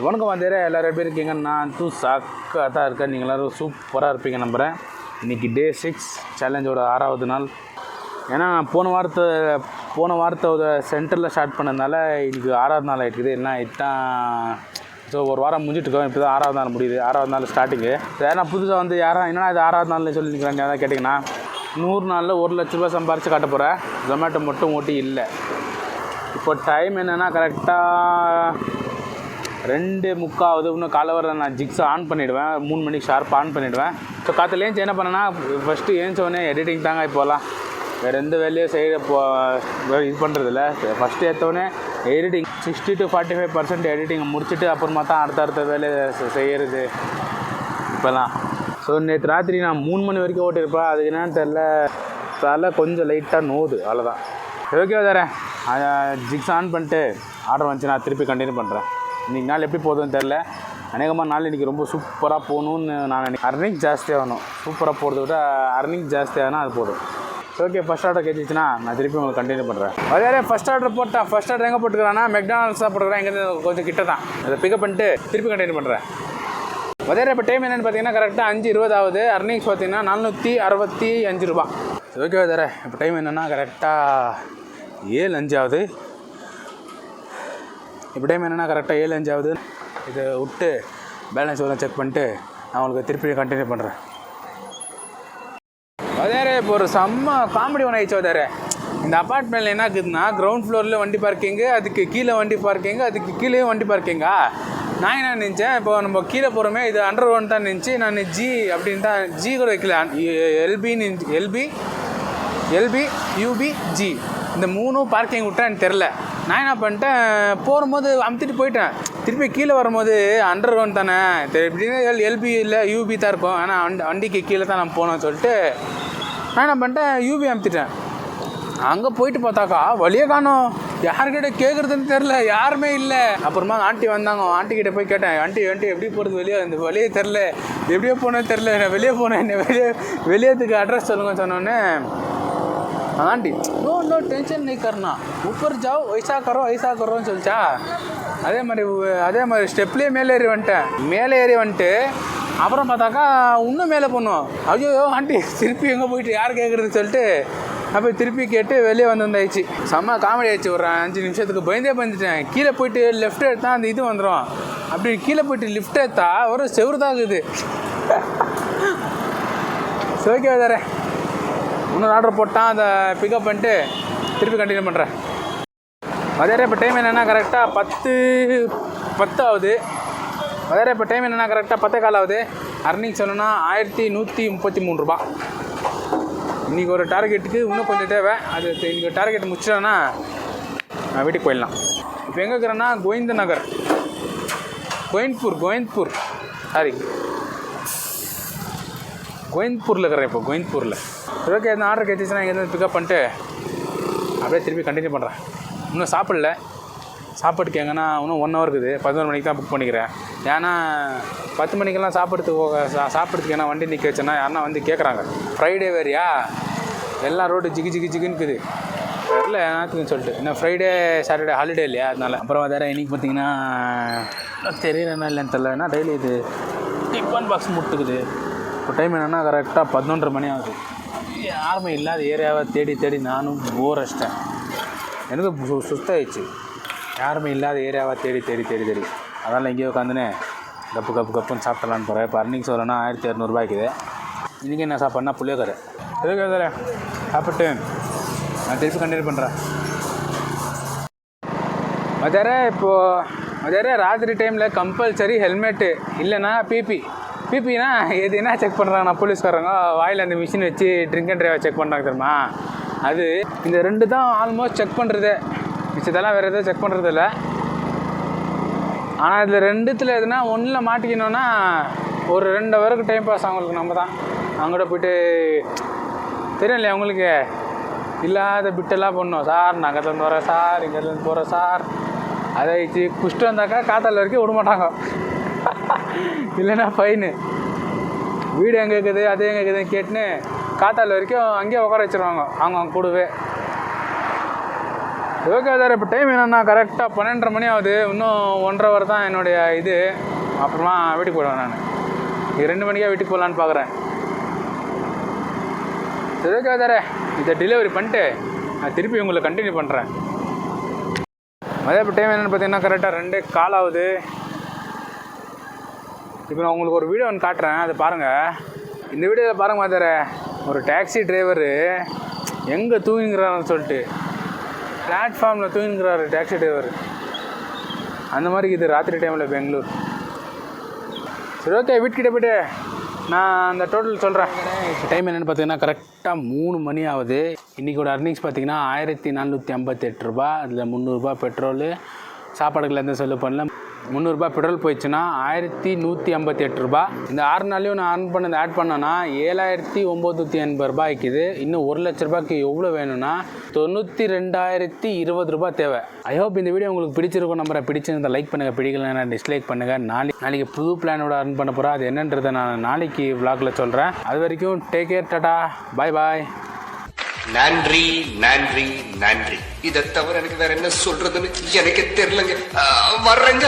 வணக்கம் வந்தேரே, எல்லோரும் எப்படி இருக்கீங்க? நான் சாக்காக தான் இருக்கேன். நீங்கள் எல்லோரும் சூப்பராக இருப்பீங்க நம்புகிறேன். இன்றைக்கி டே 6 சேலஞ்சோட 6வது நாள். ஏன்னா போன வாரத்தை சென்டரில் ஸ்டார்ட் பண்ணதுனால இன்றைக்கி 6வது நாள் ஆகிட்டுக்குது. என்ன இதுதான் ஸோ ஒரு வாரம் முடிஞ்சிட்ருக்கோம். இப்போ தான் 6வது நாள் முடியுது. 6வது நாள் ஸ்டார்டிங்கு. ஏன்னா புதுசாக வந்து என்னன்னா இது 6வது நாள்னு சொல்லியிருக்கிறாங்க. எதாவது கேட்டிங்கன்னா 100 நாளில் 1 லட்ச ரூபா சம்பாரித்து காட்ட போகிறேன். ஜொமேட்டோ மட்டும் ஓட்டி இல்லை. இப்போ டைம் என்னென்னா கரெக்டாக 2:45. இன்னும் காலை வர நான் ஜிக்ஸை ஆன் பண்ணிவிடுவேன். 3 மணிக்கு ஷார்ப் ஆன் பண்ணிவிடுவேன். ஸோ காலையில் ஏஞ்சி என்ன பண்ணேன்னா ஃபஸ்ட்டு ஏஞ்சோடனே எடிட்டிங் தாங்க. இப்போலாம் வேறு எந்த வேலையும் இது பண்ணுறதில்ல. ஃபஸ்ட்டு ஏற்றோடனே எடிட்டிங் 60 to 45% எடிட்டிங்கை முடிச்சுட்டு அப்புறமா தான் அடுத்த வேலையை செய்கிறது இப்போலாம். ஸோ நேற்று ராத்திரி நான் 3 மணி வரைக்கும் ஓட்டியிருப்பேன். அதுக்கு என்னன்னு தெரில, தலை கொஞ்சம் லைட்டாக நோவுது, அவ்வளோதான். ஓகே தரேன். ஜிக்ஸ் ஆன் பண்ணிட்டு ஆர்டர் வந்துச்சு. நான் திருப்பி கண்டினியூ பண்ணுறேன். இன்றைக்கி நாள் எப்படி போகுதுன்னு தெரில. அநேகமாக நாள் இன்றைக்கி ரொம்ப சூப்பராக போகணுன்னு நான் நினைக்கிறேன். அர்னிங் ஜாஸ்தியாகணும். சூப்பராக போகிறத விட அர்னிங் ஜாஸ்தியாகனா அது போதும். ஓகே, ஃபஸ்ட் ஆர்டர் கேட்டுச்சுன்னா நான் திருப்பி உங்களுக்கு கண்டினியூ பண்ணுறேன். அதே ஃபஸ்ட் ஆர்டர் போட்டேன். ஃபஸ்ட் ஆர்டர் எங்கே போட்டுக்கிறான்னா மெக்டானல்ஸ் தான் போட்டுக்கிறேன். இங்கேருந்து கொஞ்சம் கிட்ட தான். அதை பிக்கப் பண்ணிட்டு திருப்பி கண்டினியூ பண்ணுறேன். அதே இப்போ டைம் என்னென்னு பார்த்தீங்கன்னா கரெக்டாக 5:20 ஆகுது. அர்னிங்ஸ் பார்த்தீங்கன்னா 465 ரூபா. ஓகே வேறு இப்போ டைம் என்னென்னா கரெக்டாக 7:05 ஆகுது. இப்போ டைம் என்னென்னா கரெக்டாக 7:05 ஆகுது. இதை விட்டு பேலன்ஸ் எவ்வளோ செக் பண்ணிட்டு நான் உங்களுக்கு திருப்பி கண்டினியூ பண்ணுறேன். அதே இப்போ ஒரு செம்ம காமெடி ஒன்று ஆயிடுச்சு. அதே இந்த அப்பார்ட்மெண்ட்டில் என்ன இருக்குதுன்னா கிரவுண்ட் ஃப்ளோரில் வண்டி பார்க்கிங்கு, அதுக்கு கீழே வண்டி பார்க்கிங்கு, அதுக்கு கீழேயும் வண்டி பார்க்கிங்கா. நான் என்ன நினச்சேன், இப்போ நம்ம கீழே போகிறோமே இது அண்டர் கிரவுண்ட் தான் நினச்சி நான் ஜி அப்படின்னு தான் ஜி கூட வைக்கல. எல்பி யூபி ஜி இந்த 3 பார்க்கிங் விட்டா எனக்கு தெரில. நான் என்ன பண்ணிட்டேன், போகும்போது அமுத்திட்டு போயிட்டேன். திருப்பி கீழே வரும்போது அண்டர் கிரவுண்ட் தானே எப்படின்னா எல்பி இல்லை யூபி தான் இருக்கும். ஆனால் வண்டிக்கு கீழே தான் நான் போனோன்னு சொல்லிட்டு நான் என்ன பண்ணிட்டேன், யூபி அமுத்திட்டேன். அங்கே போயிட்டு பார்த்தாக்கா வழியே காணோம். யாருக்கிட்ட கேட்குறதுன்னு தெரில, யாருமே இல்லை. அப்புறமா ஆண்டி வந்தாங்க. ஆண்டிக்கிட்ட போய் கேட்டேன், ஆண்டி எப்படி போகிறது வெளியே, இந்த வழியே தெரில, எப்படியோ போனேன்னு தெரில, நான் வெளியே போனேன், என்ன வெளியேத்துக்கு அட்ரஸ் சொல்லுங்க சொன்னோன்னே ஆண்டி நோ டென்ஷன் नहीं करना, ऊपर जाओ ऐसा करोன்னு சொல்லிச்சா. அதே மாதிரி ஸ்டெப்லேயே மேலே ஏறி வந்துட்டு அப்புறம் பார்த்தாக்கா இன்னும் மேலே போனோம். ஐயோ ஆண்டி திருப்பி எங்கே போயிட்டு யார் கேட்குறதுன்னு சொல்லிட்டு அப்போ திருப்பி கேட்டு வெளியே வந்தாயிடுச்சு. செம்ம காமெடி ஆயிடுச்சு. ஒரு 5 நிமிஷத்துக்கு பயந்துட்டேன். கீழே போயிட்டு லெஃப்ட் எடுத்தால் அந்த இது வந்துடும். அப்படி கீழே போயிட்டு லிஃப்ட் எடுத்தா ஒரு செவுறு தான் இருக்குது. ஓகே வேறு இன்னொரு ஆர்டர் போட்டான். அதை பிக்கப் பண்ணிட்டு திருப்பி கண்டினியூ பண்ணுறேன். அதே இப்போ டைம் என்னென்னா கரெக்டாக 10 ஆகுது. அதே இப்போ டைம் என்னென்னா கரெக்டாக 10:15 ஆகுது. அர்னிங் சொல்லணும்னா 1133 ரூபா. இன்றைக்கி ஒரு டார்கெட்டுக்கு இன்னும் கொஞ்சம் தேவை. அது இன்றைக்கி டார்கெட் முடிச்சிட்டோன்னா நான் வீட்டுக்கு போயிடலாம். இப்போ எங்கே இருக்கிறேன்னா கோயம்புத்தூர் கோயம்புத்தூரில் இருக்கிறேன். இப்போ கோயம்புத்தூரில். ஓகே, இந்த ஆர்டர் கேட்டுச்சுன்னா இங்கேருந்து பிக்கப் பண்ணிட்டு அப்படியே திருப்பி கண்டினியூ பண்ணுறேன். இன்னும் சாப்பிடல. சாப்பாட்டுக்கு எங்கன்னா இன்னும் 1 ஹவர் இருக்குது. 11 மணிக்கு தான் புக் பண்ணிக்கிறேன். ஏன்னா 10 மணிக்கெல்லாம் சாப்பிட்றதுக்கு ஏன்னா வண்டி நிற்க வச்சேன்னா யாருன்னா வந்து கேட்குறாங்க. ஃப்ரைடே வேறையா எல்லாம் ரோடு ஜிகுன்னு இருக்குது. தெரில என்னத்துக்குன்னு சொல்லிட்டு. இன்னும் ஃப்ரைடே சாட்டர்டே ஹாலிடே இல்லையா, அதனால. அப்புறம் வேறு இன்றைக்கி பார்த்திங்கன்னா தெரியலன்னா இல்லைன்னு தெரில. ஏன்னா டெய்லி இது டிஃபன் பாக்ஸ் முட்டுக்குது. இப்போ டைம் என்னென்னா கரெக்டாக 11:30 மணி ஆகுது. யாருமே இல்லாத ஏரியாவை தேடி நானும் போர் அடிச்சிட்டேன். எனக்கு சுத்தாயிடுச்சு. யாருமே இல்லாத ஏரியாவை தேடி அதனால் இங்கேயே உட்காந்துன்னு கப்புன்னு சாப்பிடலான்னு போகிறேன். இப்போ அர்னிங்ஸ் வரேன்னா 1200 ரூபாய்க்குது. இன்றைக்கி என்ன சாப்பாடுனா புளியோதரை. எதுக்கு சாப்பிட்டு நான் திருப்பி கண்டினியூ பண்ணுறேன். மதியானம் ராத்திரி டைமில் கம்பல்சரி ஹெல்மெட்டு இல்லைன்னா பிபினா எது என்ன செக் பண்ணுறாங்கன்னா போலீஸ்காரங்க வாயில் அந்த மிஷின் வச்சு ட்ரிங்க் அண்ட் ட்ரைவை செக் பண்ணுறாங்க தெரியுமா. அது இந்த 2 தான் ஆல்மோஸ்ட் செக் பண்ணுறது. மிச்சத்தெல்லாம் வேறு எதுவும் செக் பண்ணுறது இல்லை. ஆனால் இதில் 2த்தில் எதுனா 1ல் மாட்டிக்கணுன்னா ஒரு 2 ஹவருக்கு டைம் பாஸ் அவங்களுக்கு. நம்ம தான் அவங்கள்ட்ட போய்ட்டு தெரியும் இல்லையா அவங்களுக்கு இல்லாத பிட்டெல்லாம் பண்ணோம். சார் நான் அங்கேருந்து வரேன் சார், இங்கேருந்து போகிறேன் சார், அதை வச்சு குஷ்டு வந்தாக்கா காத்தால் வரைக்கும் விட மாட்டாங்க. இல்லைன்னா ஃபைனு. வீடு எங்கே இருக்குது அது எங்கே இருக்குதுன்னு கேட்டுன்னு காத்தால் வரைக்கும் அங்கேயே உட்கார வச்சுருவாங்க அவங்க கூடவே. Okay sir. இப்போ டைம் என்னென்னா கரெக்டாக 12:30 மணி ஆகுது. இன்னும் 1.5 hour தான் என்னுடைய இது. அப்புறமா வீட்டுக்கு போயிடுவேன் நான். 2 மணிக்காக வீட்டுக்கு போகலான்னு பார்க்குறேன். சரி ஓகே சார், இதை டெலிவரி பண்ணிட்டு நான் திருப்பி உங்களை கண்டினியூ பண்ணுறேன். அதே இப்போ டைம் என்னென்னு பார்த்தீங்கன்னா கரெக்டாக 2:15 ஆகுது. இப்போ நான் உங்களுக்கு ஒரு வீடியோ ஒன்று காட்டுறேன், அதை பாருங்கள். இந்த வீடியோவில் பாருங்கள் மாதார, ஒரு டாக்ஸி டிரைவரு எங்கே தூங்குறான்னு சொல்லிட்டு பிளாட்ஃபார்மில் தூங்குறாரு டாக்ஸி டிரைவர். அந்த மாதிரி இது ராத்திரி டைமில் பெங்களூர். சரி ஓகே, வீட்டுக்கிட்ட போய்ட்டு நான் அந்த டோட்டல் சொல்கிறேன். டைம் என்னென்னு பார்த்தீங்கன்னா கரெக்டாக 3 மணி ஆகுது. இன்றைக்கோட அர்னிங்ஸ் பார்த்தீங்கன்னா 1458 ரூபா. அதில் 300 ரூபா பெட்ரோலு, சாப்பாடுகள் எந்த செலவு பண்ணல. 300 ரூபா பெட்ரோல் போயிடுச்சுன்னா 1158 ரூபா. இந்த 6 நாளையும் நான் ஆட் பண்ணேன்னா 7980 ரூபாய் ஆயிக்குது. இன்னும் 1 லட்ச ரூபாய்க்கு எவ்வளோ வேணும்னா 92,020 ரூபா தேவை. ஐ ஹோப் இந்த வீடியோ உங்களுக்கு பிடிச்சிருக்கும். நம்பரை பிடிச்சிருந்தா லைக் பண்ணுங்கள், பிடிக்கலன்னா டிஸ்லைக் பண்ணுங்கள். நாளைக்கு புது பிளானோட அர்ன் பண்ண போகிறேன். அது என்னன்றதை நான் நாளைக்கு விளாகில் சொல்கிறேன். அது வரைக்கும் டேக் கேர், டாடா, பாய் பாய். நன்றி நன்றி நன்றி. இதை தவிர எனக்கு வேற என்ன சொல்றதுன்னு எனக்கு தெரியலங்க. வர்றேங்க.